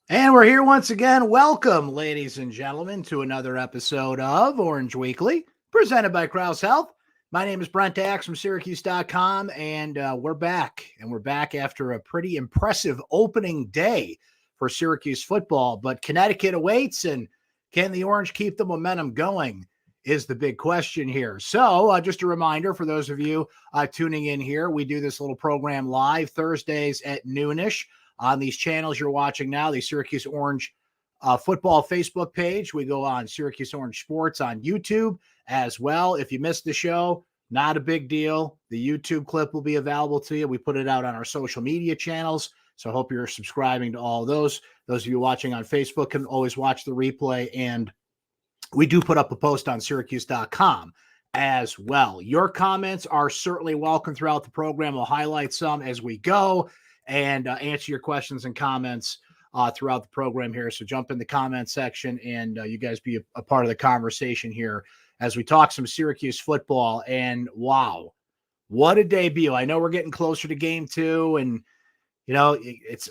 And we're here once again. Welcome, ladies and gentlemen, to another episode of Orange Weekly, presented by Crouse Health. My name is Brent Axe from syracuse.com, and we're back. And we're back after a pretty impressive opening day for Syracuse football. But Connecticut awaits, and can the Orange keep the momentum going is the big question here. So just a reminder for those of you tuning in here, we do this little program live Thursdays at noonish on these channels you're watching now, the Syracuse Orange football Facebook page. We go on Syracuse Orange Sports on YouTube as well. If you missed the show, not a big deal. The YouTube clip will be available to you. We put it out on our social media channels, so I hope you're subscribing to all those. Those of you watching on Facebook can always watch the replay, and we do put up a post on syracuse.com as well. Your comments are certainly welcome throughout the program. We'll highlight some as we go and answer your questions and comments throughout the program here. So jump in the comment section and you guys be a part of the conversation here as we talk some Syracuse football. And wow, what a debut. I know we're getting closer to game 2, and you know,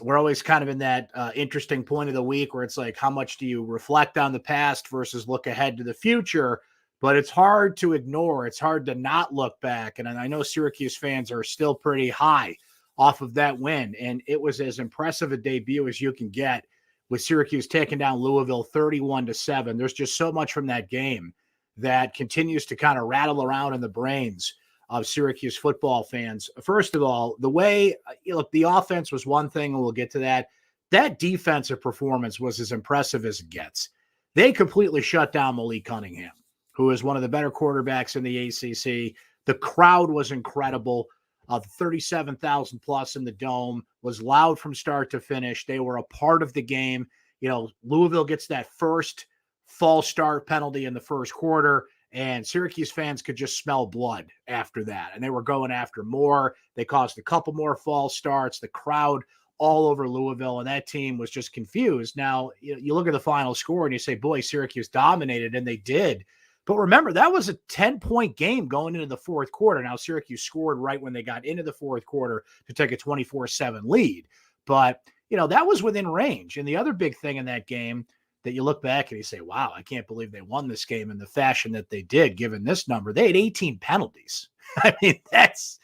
we're always kind of in that interesting point of the week where it's like, how much do you reflect on the past versus look ahead to the future? But it's hard to ignore. It's hard to not look back. And I know Syracuse fans are still pretty high off of that win. And it was as impressive a debut as you can get, with Syracuse taking down Louisville 31-7. There's just so much from that game that continues to kind of rattle around in the brains of Syracuse football fans. First of all, the way, look, the offense was one thing, and we'll get to that. That defensive performance was as impressive as it gets. They completely shut down Malik Cunningham, who is one of the better quarterbacks in the ACC. The crowd was incredible. 37,000 plus in the Dome, was loud from start to finish. They were a part of the game. You know, Louisville gets that first false start penalty in the first quarter, and Syracuse fans could just smell blood after that. And they were going after more. They caused a couple more false starts. The crowd all over Louisville, and that team was just confused. Now, you look at the final score and you say, boy, Syracuse dominated, and they did. But remember, that was a 10-point game going into the fourth quarter. Now, Syracuse scored right when they got into the fourth quarter to take a 24-7 lead. But, you know, that was within range. And the other big thing in that game that you look back and you say, wow, I can't believe they won this game in the fashion that they did, given this number. They had 18 penalties. I mean, that's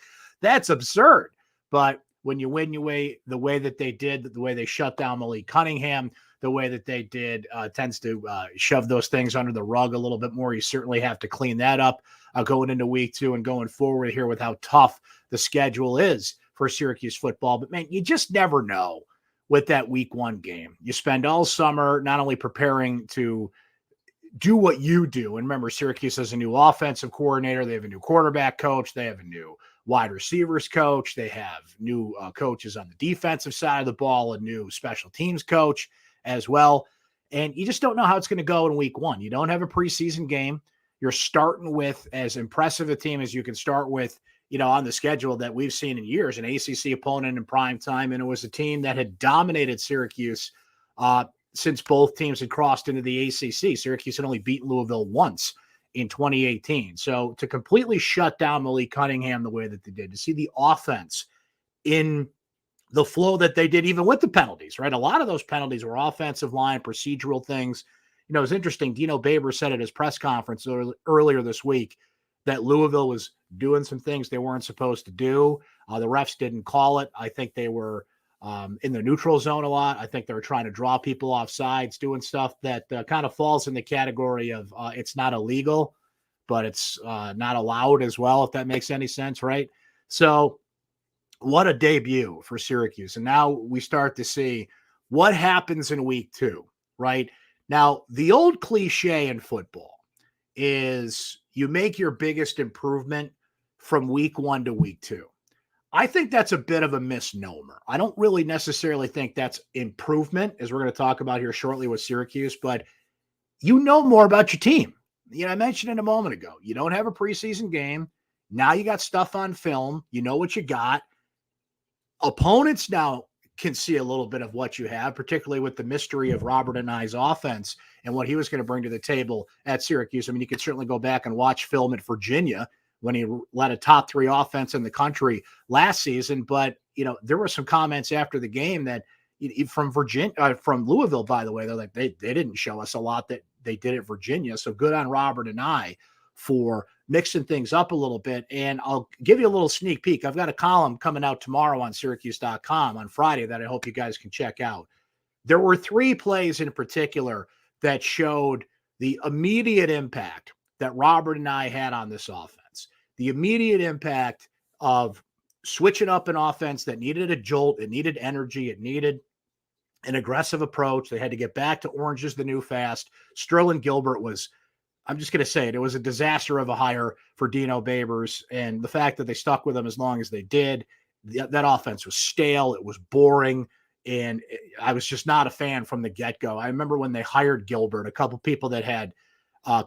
absurd. But when you win the way that they did, the way they shut down Malik Cunningham, the way that they did tends to shove those things under the rug a little bit more. You certainly have to clean that up going into week 2 and going forward here with how tough the schedule is for Syracuse football. But, man, you just never know with that week 1 game. You spend all summer not only preparing to do what you do. And remember, Syracuse has a new offensive coordinator. They have a new quarterback coach. They have a new wide receivers coach. They have new coaches on the defensive side of the ball, a new special teams coach as well. And you just don't know how it's going to go in week 1. You don't have a preseason game. You're starting with as impressive a team as you can start with, you know, on the schedule that we've seen in years, an ACC opponent in prime time. And it was a team that had dominated Syracuse since both teams had crossed into the ACC. Syracuse had only beaten Louisville once in 2018. So to completely shut down Malik Cunningham the way that they did, to see the offense in the flow that they did, even with the penalties, right? A lot of those penalties were offensive line, procedural things. You know, it was interesting. Dino Baber said at his press conference earlier this week that Louisville was doing some things they weren't supposed to do. The refs didn't call it. I think they were in the neutral zone a lot. I think they were trying to draw people off sides, doing stuff that kind of falls in the category of it's not illegal, but it's not allowed as well, if that makes any sense, right? So what a debut for Syracuse. And now we start to see what happens in week 2, right? Now, the old cliche in football is you make your biggest improvement from week 1 to week 2. I think that's a bit of a misnomer. I don't really necessarily think that's improvement, as we're going to talk about here shortly with Syracuse, but you know more about your team. You know, I mentioned it a moment ago. You don't have a preseason game. Now you got stuff on film. You know what you got. Opponents now can see a little bit of what you have, particularly with the mystery of Robert Anae's offense and what he was going to bring to the table at Syracuse. I mean, you could certainly go back and watch film at Virginia when he led a top 3 offense in the country last season. But, you know, there were some comments after the game that, from Virginia, from Louisville, by the way. They're like, they didn't show us a lot that they did at Virginia. So good on Robert and I for mixing things up a little bit. And I'll give you a little sneak peek. I've got a column coming out tomorrow on syracuse.com on Friday that I hope you guys can check out. There were 3 plays in particular that showed the immediate impact that Robert and I had on this offense. The immediate impact of switching up an offense that needed a jolt, it needed energy, it needed an aggressive approach. They had to get back to Orange is the New Fast. Sterling Gilbert was, I'm just going to say it was a disaster of a hire for Dino Babers. And the fact that they stuck with him as long as they did, that offense was stale. It was boring. And I was just not a fan from the get-go. I remember when they hired Gilbert, a couple people that had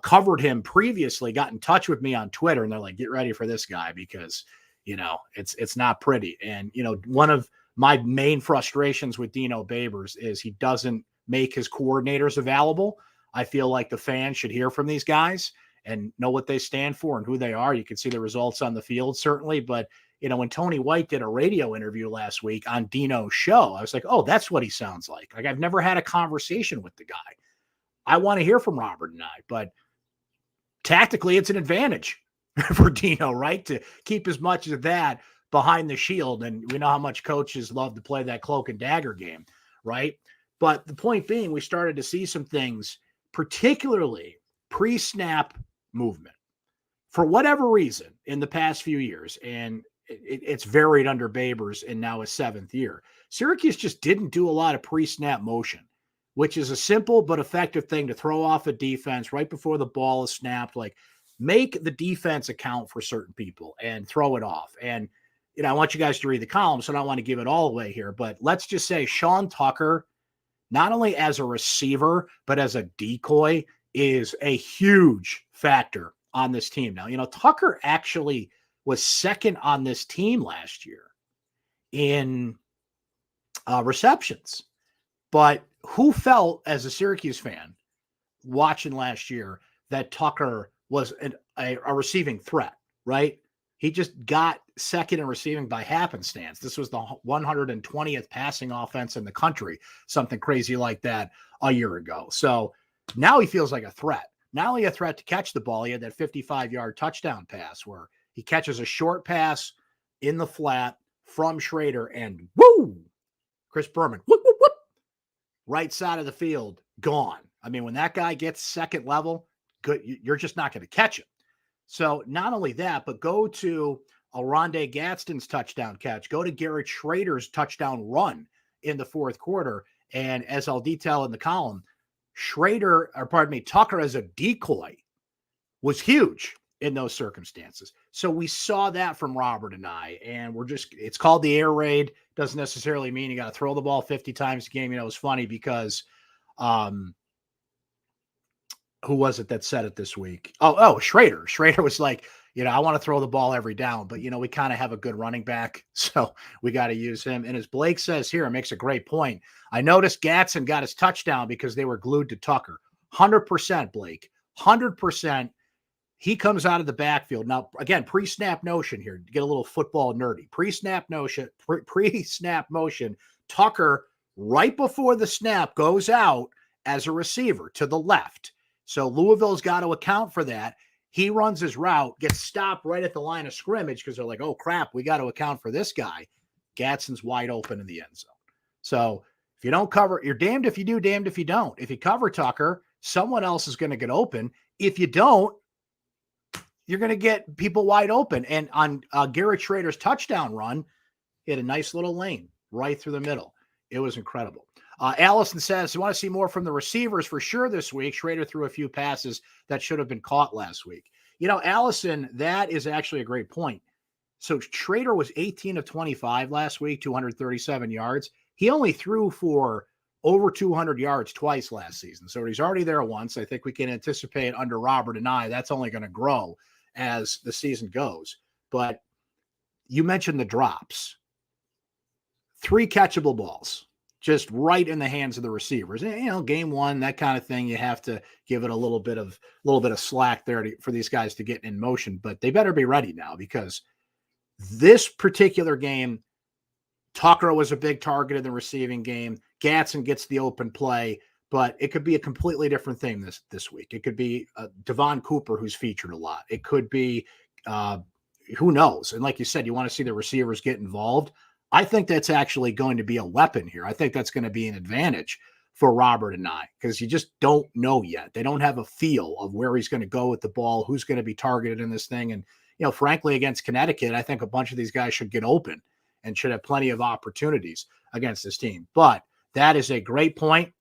covered him previously got in touch with me on Twitter, and they're like, get ready for this guy because, it's not pretty. And, one of my main frustrations with Dino Babers is he doesn't make his coordinators available. I feel like the fans should hear from these guys and know what they stand for and who they are. You can see the results on the field, certainly. But, when Tony White did a radio interview last week on Dino's show, I was like, oh, that's what he sounds like. Like, I've never had a conversation with the guy. I want to hear from Robert and I, but tactically it's an advantage for Dino, right? To keep as much of that behind the shield. And we know how much coaches love to play that cloak and dagger game, right? But the point being, we started to see some things, particularly pre-snap movement, for whatever reason in the past few years. And it's varied under Babers in now his 7th year. Syracuse just didn't do a lot of pre-snap motion, which is a simple but effective thing to throw off a defense right before the ball is snapped. Like, make the defense account for certain people and throw it off. And, I want you guys to read the column, so I don't want to give it all away here. But let's just say Sean Tucker, not only as a receiver, but as a decoy, is a huge factor on this team. Now, Tucker actually was second on this team last year in receptions. But who felt, as a Syracuse fan, watching last year, that Tucker was a receiving threat, right? He just got second in receiving by happenstance. This was the 120th passing offense in the country, something crazy like that a year ago. So now he feels like a threat. Not only a threat to catch the ball, he had that 55-yard touchdown pass where he catches a short pass in the flat from Schrader and woo! Chris Berman, whoop, whoop, whoop, right side of the field, gone. I mean, when that guy gets second level, good, you're just not going to catch him. So not only that, but go to Alronde Gadsden's touchdown catch. Go to Garrett Schrader's touchdown run in the 4th quarter. And as I'll detail in the column, Tucker as a decoy was huge in those circumstances. So we saw that from Robert and I, and it's called the air raid. Doesn't necessarily mean you got to throw the ball 50 times a game. It was funny because, who was it that said it this week? Oh, Schrader. Schrader was like, I want to throw the ball every down, but we kind of have a good running back, so we got to use him. And as Blake says here, it makes a great point. I noticed Gatson got his touchdown because they were glued to Tucker. 100%, Blake. 100%. He comes out of the backfield. Now, again, pre-snap notion here. Get a little football nerdy. Pre-snap motion. Tucker, right before the snap, goes out as a receiver to the left. So Louisville's got to account for that. He runs his route, gets stopped right at the line of scrimmage because they're like, oh, crap, we got to account for this guy. Gadsden's wide open in the end zone. So if you don't cover, you're damned if you do, damned if you don't. If you cover Tucker, someone else is going to get open. If you don't, you're going to get people wide open. And on Garrett Schrader's touchdown run, he had a nice little lane right through the middle. It was incredible. Allison says, you want to see more from the receivers for sure this week. Schrader threw a few passes that should have been caught last week. Allison, that is actually a great point. So Schrader was 18 of 25 last week, 237 yards. He only threw for over 200 yards twice last season. So he's already there once. I think we can anticipate under Robert and I, that's only going to grow as the season goes. But you mentioned the drops. 3 catchable balls. Just right in the hands of the receivers. And, game one, that kind of thing, you have to give it a little bit of slack there for these guys to get in motion. But they better be ready now because this particular game, Tucker was a big target in the receiving game. Gatson gets the open play, but it could be a completely different thing this week. It could be Devon Cooper, who's featured a lot. It could be who knows? And like you said, you want to see the receivers get involved. I think that's actually going to be a weapon here. I think that's going to be an advantage for Robert and I, because you just don't know yet. They don't have a feel of where he's going to go with the ball, who's going to be targeted in this thing. And, frankly, against Connecticut, I think a bunch of these guys should get open and should have plenty of opportunities against this team. But that is a great point.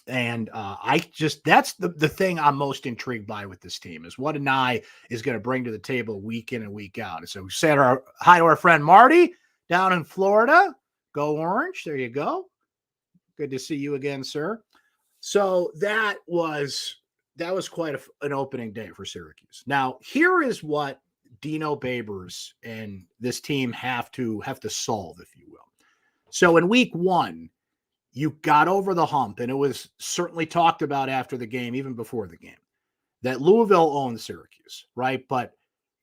And that's the thing I'm most intrigued by with this team is what Anai is going to bring to the table week in and week out. And so we said hi to our friend Marty down in Florida. Go Orange. There you go. Good to see you again, sir. So that was quite an opening day for Syracuse. Now, here is what Dino Babers and this team have to solve, if you will. So in week 1, you got over the hump, and it was certainly talked about after the game, even before the game, that Louisville owned Syracuse, right? But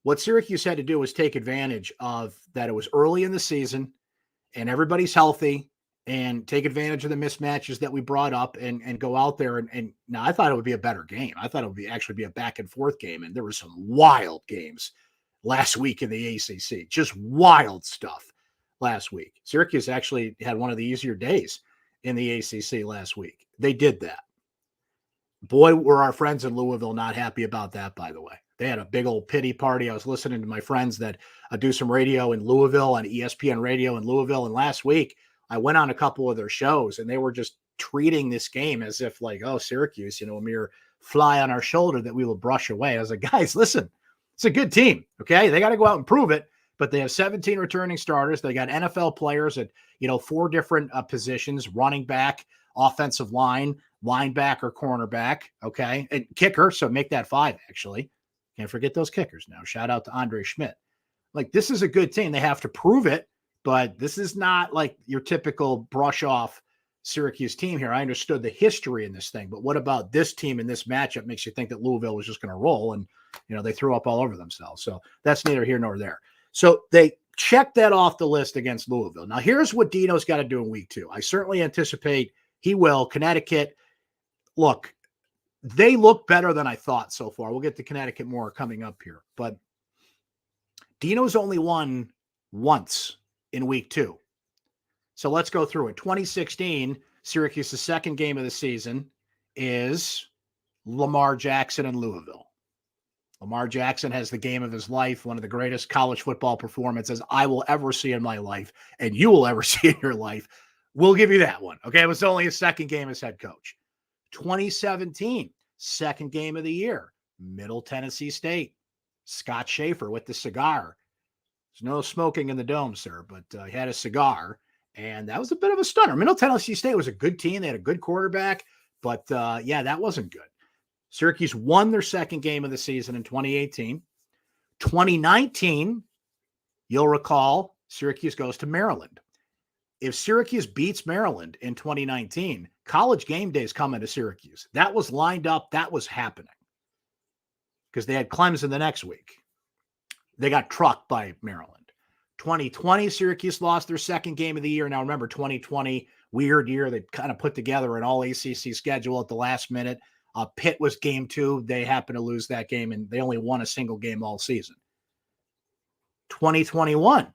what Syracuse had to do was take advantage of that. It was early in the season and everybody's healthy, and take advantage of the mismatches that we brought up and go out there. And now I thought it would be a better game. I thought it would actually be a back and forth game. And there were some wild games last week in the ACC, just wild stuff last week. Syracuse actually had one of the easier days in the ACC last week. They did that. Boy, were our friends in Louisville not happy about that, by the way. They had a big old pity party. I was listening to my friends that do some radio in Louisville on ESPN radio in Louisville. And last week, I went on a couple of their shows, and they were just treating this game as if like, oh, Syracuse, a mere fly on our shoulder that we will brush away. I was like, guys, listen, it's a good team, okay? They got to go out and prove it, but they have 17 returning starters. They got NFL players at, 4 different positions, running back, offensive line, linebacker, cornerback, okay? And kicker, so make that 5, actually. Can't forget those kickers now. Shout out to Andre Schmidt. Like, this is a good team. They have to prove it. But this is not like your typical brush off Syracuse team here. I understood the history in this thing, but what about this team in this matchup makes you think that Louisville was just going to roll, and they threw up all over themselves. So that's neither here nor there. So they checked that off the list against Louisville. Now here's what Dino's got to do in week 2. I certainly anticipate he will. Connecticut, look, they look better than I thought so far. We'll get to Connecticut more coming up here, but Dino's only won once in week 2. So let's go through it. 2016, Syracuse's second game of the season is Lamar Jackson in Louisville. Lamar Jackson has the game of his life, one of the greatest college football performances I will ever see in my life, and you will ever see in your life. We'll give you that one. Okay. It was only his second game as head coach. 2017, second game of the year, Middle Tennessee State. Scott Schaefer with the cigar. There's no smoking in the dome, sir, but he had a cigar, and that was a bit of a stunner. Middle Tennessee State was a good team. They had a good quarterback, but that wasn't good. Syracuse won their second game of the season in 2018. 2019, you'll recall, Syracuse goes to Maryland. If Syracuse beats Maryland in 2019, College Game Day is coming to Syracuse. That was lined up. That was happening because they had Clemson the next week. They got trucked by Maryland. 2020, Syracuse lost their second game of the year. Now, remember, 2020, weird year. They kind of put together an all-ACC schedule at the last minute. Pitt was game 2. They happened to lose that game, and they only won a single game all season. 2021,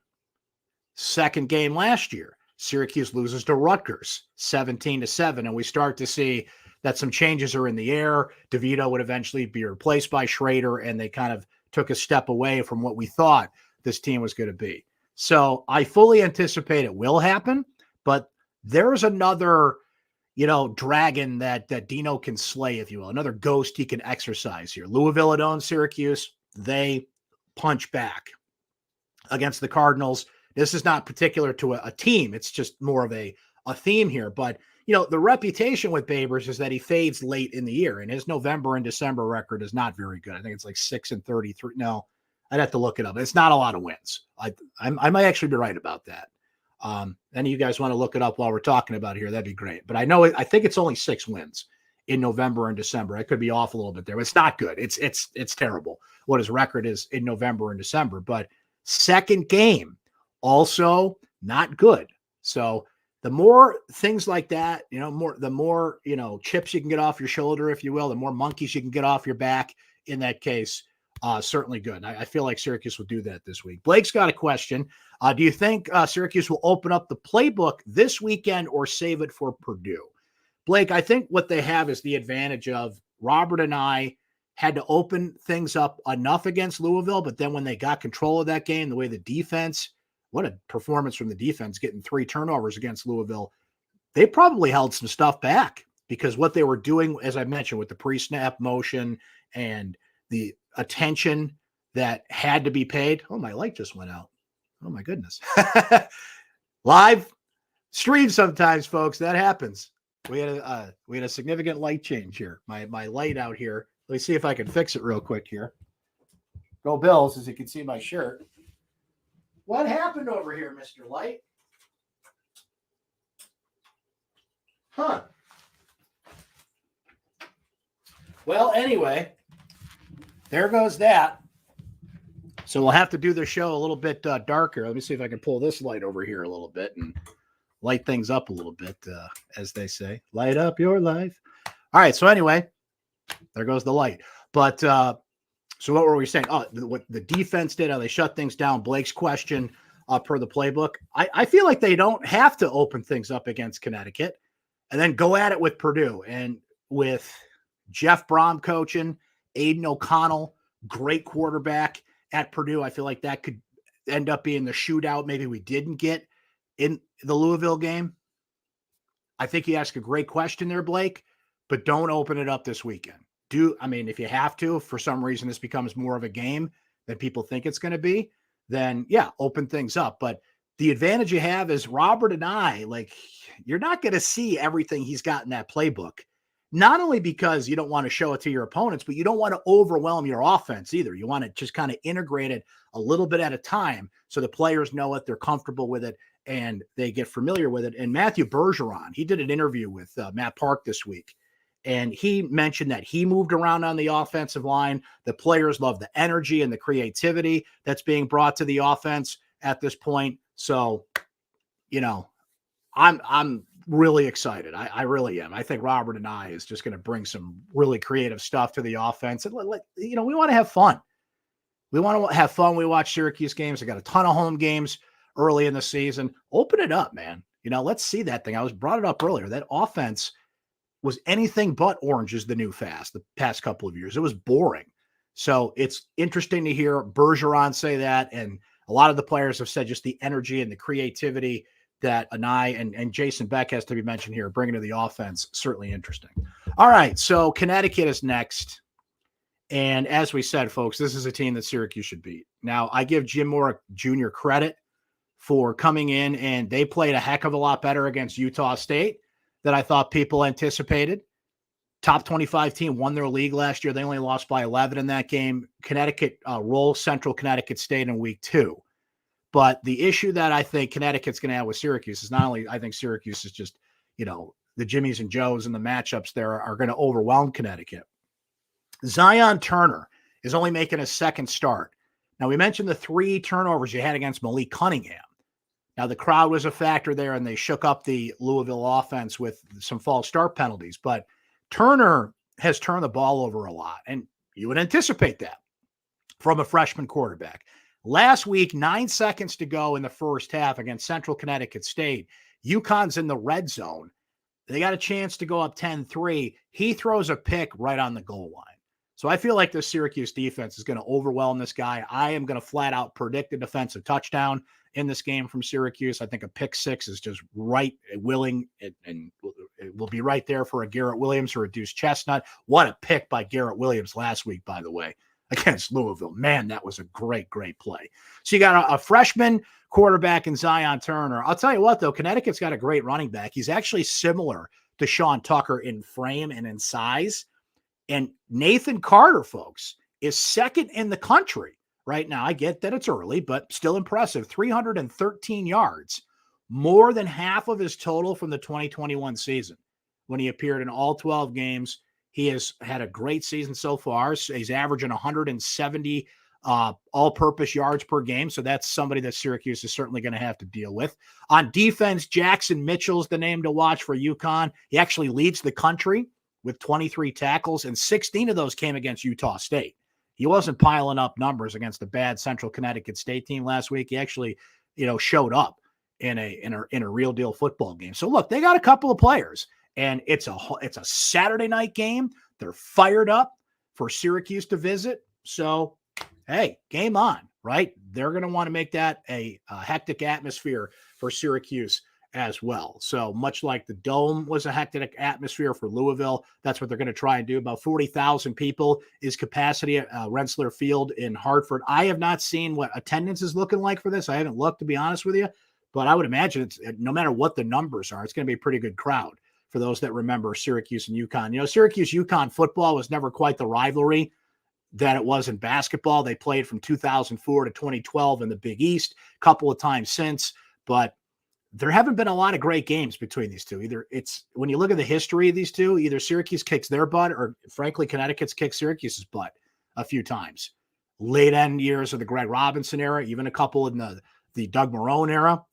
second game last year. Syracuse loses to Rutgers, 17-7, and we start to see that some changes are in the air. DeVito would eventually be replaced by Schrader, and they kind of took a step away from what we thought this team was going to be. So I fully anticipate it will happen, but there's another, dragon that Dino can slay, if you will, another ghost he can exercise here. Louisville had owned Syracuse. They punch back against the Cardinals. This is not particular to a team. It's just more of a theme here. But, the reputation with Babers is that he fades late in the year, and his November and December record is not very good. I think it's like 6-33. No, I'd have to look it up. It's not a lot of wins. I might actually be right about that. Any of you guys want to look it up while we're talking about it here, that'd be great. But I think it's only 6 wins in November and December. I could be off a little bit there, but it's not good. It's terrible what his record is in November and December. But second game, also not good. So the more things like that, the more, chips you can get off your shoulder, if you will, the more monkeys you can get off your back in that case, certainly good. I feel like Syracuse will do that this week. Blake's got a question. Do you think Syracuse will open up the playbook this weekend or save it for Purdue? Blake, I think what they have is the advantage of Robert and I had to open things up enough against Louisville, but then when they got control of that game, the way the defense, what a performance from the defense, getting 3 turnovers against Louisville, they probably held some stuff back because what they were doing, as I mentioned, with the pre-snap motion and the attention that had to be paid. Oh, my light just went out. Oh, my goodness. Live stream sometimes, folks. That happens. We had a significant light change here. My light out here. Let me see if I can fix it real quick here. Go Bills, as you can see my shirt. What happened over here, Mr. Light? Huh. Well, anyway, there goes that. So we'll have to do the show a little bit darker. Let me see if I can pull this light over here a little bit and light things up a little bit, as they say. Light up your life. All right, so anyway, there goes the light. But so what were we saying? Oh, what the defense did, how they shut things down. Blake's question per the playbook. I feel like they don't have to open things up against Connecticut and then go at it with Purdue. And with Jeff Brom coaching, Aiden O'Connell, great quarterback at Purdue, I feel like that could end up being the shootout maybe we didn't get in the Louisville game. I think you ask a great question there, Blake, but don't open it up this weekend. If you have to, if for some reason this becomes more of a game than people think it's going to be, then yeah, open things up. But the advantage you have is Robert and I, you're not going to see everything he's got in that playbook. Not only because you don't want to show it to your opponents, but you don't want to overwhelm your offense either. You want to just kind of integrate it a little bit at a time so the players know it, they're comfortable with it, and they get familiar with it. And Matthew Bergeron, he did an interview with Matt Park this week, and he mentioned that he moved around on the offensive line. The players love the energy and the creativity that's being brought to the offense at this point. So, I'm really excited. I really am. I think Robert and I is just going to bring some really creative stuff to the offense. And, we want to have fun. We want to have fun. We watch Syracuse games. I got a ton of home games early in the season. Open it up, man. Let's see that thing. I brought it up earlier. That offense was anything but orange is the new fast the past couple of years. It was boring. So it's interesting to hear Bergeron say that. And a lot of the players have said just the energy and the creativity that Anai and Jason Beck has to be mentioned here, bringing to the offense, certainly interesting. All right, so Connecticut is next. And as we said, folks, this is a team that Syracuse should beat. Now, I give Jim Moore Jr. credit for coming in, and they played a heck of a lot better against Utah State than I thought people anticipated. Top 25 team, won their league last year. They only lost by 11 in that game. Connecticut rolled Central Connecticut State in week 2. But the issue that I think Connecticut's going to have with Syracuse is not only I think Syracuse is just, the Jimmies and Joes and the matchups there are going to overwhelm Connecticut. Zion Turner is only making a second start. Now, we mentioned the 3 turnovers you had against Malik Cunningham. Now, the crowd was a factor there, and they shook up the Louisville offense with some false start penalties. But Turner has turned the ball over a lot, and you would anticipate that from a freshman quarterback. Last week, 9 seconds to go in the first half against Central Connecticut State. UConn's in the red zone. They got a chance to go up 10-3. He throws a pick right on the goal line. So I feel like the Syracuse defense is going to overwhelm this guy. I am going to flat out predict a defensive touchdown in this game from Syracuse. I think a pick 6 is just right, willing, and it will be right there for a Garrett Williams or a Deuce Chestnut. What a pick by Garrett Williams last week, by the way, against Louisville. Man, that was a great, great play. So you got a freshman quarterback in Zion Turner. I'll tell you what, though, Connecticut's got a great running back. He's actually similar to Sean Tucker in frame and in size. And Nathan Carter, folks, is second in the country right now. I get that it's early, but still impressive. 313 yards, more than half of his total from the 2021 season when he appeared in all 12 games. He has had a great season so far. He's averaging 170 all-purpose yards per game. So that's somebody that Syracuse is certainly going to have to deal with. On defense, Jackson Mitchell's the name to watch for UConn. He actually leads the country with 23 tackles, and 16 of those came against Utah State. He wasn't piling up numbers against the bad Central Connecticut State team last week. He actually, showed up in a real deal football game. So look, they got a couple of players, and it's a Saturday night game. They're fired up for Syracuse to visit. So, hey, game on, right? They're going to want to make that a hectic atmosphere for Syracuse as well. So much like the Dome was a hectic atmosphere for Louisville, that's what they're going to try and do. About 40,000 people is capacity at Rensselaer Field in Hartford. I have not seen what attendance is looking like for this. I haven't looked, to be honest with you, but I would imagine it's, no matter what the numbers are, it's going to be a pretty good crowd for those that remember Syracuse and UConn. Syracuse-UConn football was never quite the rivalry that it was in basketball. They played from 2004 to 2012 in the Big East, a couple of times since, but there haven't been a lot of great games between these two. Either it's, when you look at the history of these two, either Syracuse kicks their butt or frankly, Connecticut's kicked Syracuse's butt a few times. Late end years of the Greg Robinson era, even a couple in the Doug Marrone era.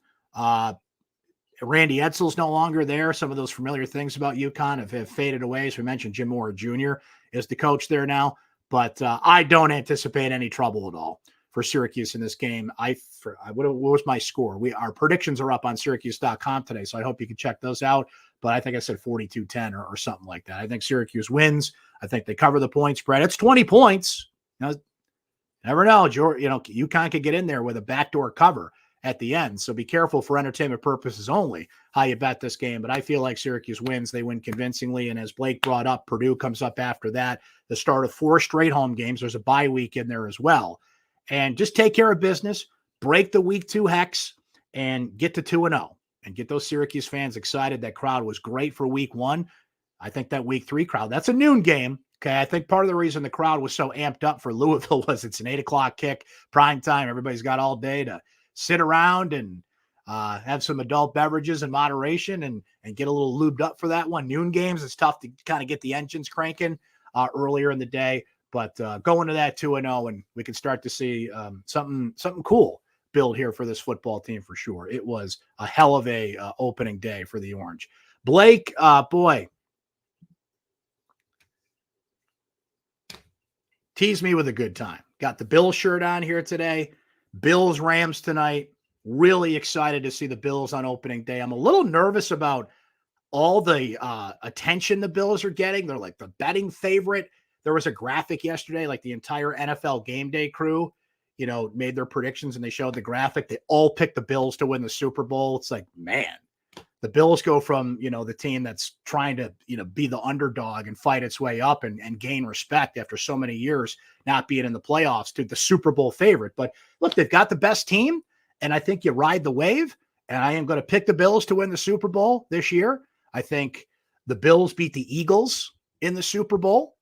Randy Edsall's no longer there. Some of those familiar things about UConn have faded away. As we mentioned, Jim Mora Jr. is the coach there now, but I don't anticipate any trouble at all for Syracuse in this game. What was my score? Our predictions are up on syracuse.com today, so I hope you can check those out. But I think I said 42-10 or something like that. I think Syracuse wins. I think they cover the point spread. It's 20 points. Never know. UConn could get in there with a backdoor cover at the end. So be careful for entertainment purposes only how you bet this game. But I feel like Syracuse wins. They win convincingly. And as Blake brought up, Purdue comes up after that. The start of 4 straight home games. There's a bye week in there as well. And just take care of business, break the week 2 hex, and get to 2-0 and get those Syracuse fans excited. That crowd was great for week 1. I think that week 3 crowd, that's a noon game. Okay. I think part of the reason the crowd was so amped up for Louisville was it's an 8:00 kick, prime time. Everybody's got all day to sit around and have some adult beverages in moderation and get a little lubed up for that one. Noon games, it's tough to kind of get the engines cranking earlier in the day. But going to that 2-0, and we can start to see something cool build here for this football team for sure. It was a hell of a opening day for the Orange. Blake, boy, tease me with a good time. Got the Bills shirt on here today. Bills Rams tonight. Really excited to see the Bills on opening day. I'm a little nervous about all the attention the Bills are getting. They're like the betting favorite. There was a graphic yesterday, like the entire NFL game day crew, made their predictions and they showed the graphic. They all picked the Bills to win the Super Bowl. It's like, man, the Bills go from, the team that's trying to, be the underdog and fight its way up and gain respect after so many years not being in the playoffs to the Super Bowl favorite. But look, they've got the best team, and I think you ride the wave, and I am going to pick the Bills to win the Super Bowl this year. I think the Bills beat the Eagles in the Super Bowl,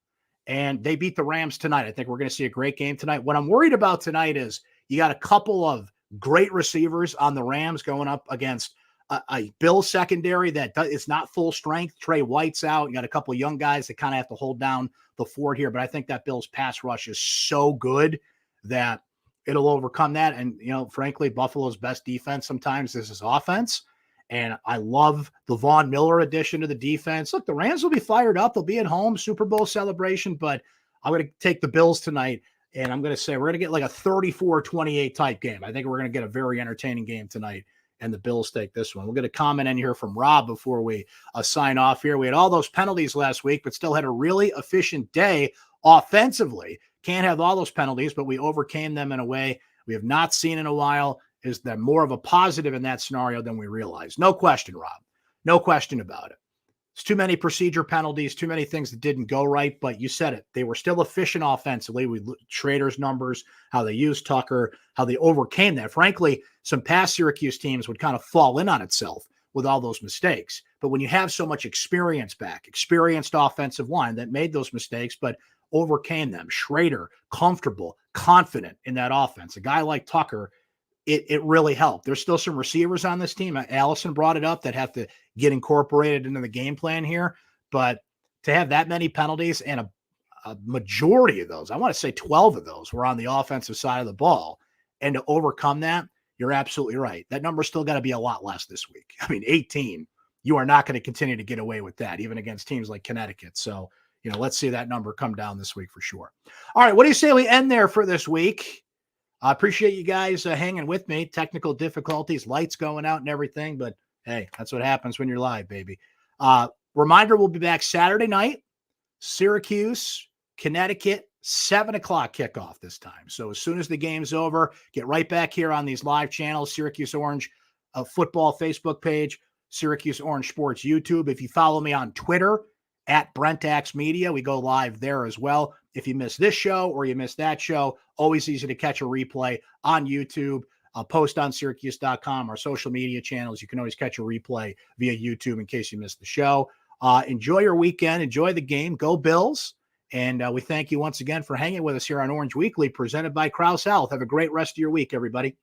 and they beat the Rams tonight. I think we're going to see a great game tonight. What I'm worried about tonight is you got a couple of great receivers on the Rams going up against a Bills secondary that is not full strength. Trey White's out. You got a couple of young guys that kind of have to hold down the fort here, but I think that Bills pass rush is so good that it'll overcome that. And, frankly, Buffalo's best defense sometimes is his offense. And I love the Von Miller addition to the defense. Look, the Rams will be fired up. They'll be at home, Super Bowl celebration, but I'm going to take the Bills tonight, and I'm going to say we're going to get like a 34-28 type game. I think we're going to get a very entertaining game tonight, and the Bills take this one. We'll get a comment in here from Rob before we sign off here. We had all those penalties last week, but still had a really efficient day offensively. Can't have all those penalties, but we overcame them in a way we have not seen in a while. Is there more of a positive in that scenario than we realize? No question, Rob. No question about it. It's too many procedure penalties, too many things that didn't go right, but you said it. They were still efficient offensively. We Schrader's numbers, how they used Tucker, how they overcame that. Frankly, some past Syracuse teams would kind of fall in on itself with all those mistakes. But when you have so much experience back, experienced offensive line that made those mistakes, but overcame them, Schrader, comfortable, confident in that offense. A guy like Tucker, it really helped. There's still some receivers on this team. Allison brought it up that have to get incorporated into the game plan here. But to have that many penalties and a majority of those, I want to say 12 of those, were on the offensive side of the ball. And to overcome that, you're absolutely right. That number's still got to be a lot less this week. I mean, 18, you are not going to continue to get away with that, even against teams like Connecticut. So, let's see that number come down this week for sure. All right, what do you say we end there for this week? I appreciate you guys hanging with me. Technical difficulties, lights going out and everything, but hey, that's what happens when you're live, baby. Reminder, we'll be back Saturday night, Syracuse, Connecticut, 7 o'clock kickoff this time. So as soon as the game's over, get right back here on these live channels, Syracuse Orange football Facebook page, Syracuse Orange Sports YouTube. If you follow me on Twitter, at Brent Axe Media, we go live there as well. If you miss this show or you miss that show, always easy to catch a replay on YouTube. I'll post on syracuse.com, our social media channels. You can always catch a replay via YouTube in case you missed the show. Enjoy your weekend. Enjoy the game. Go Bills. And we thank you once again for hanging with us here on Orange Weekly, presented by Crouse Health. Have a great rest of your week, everybody.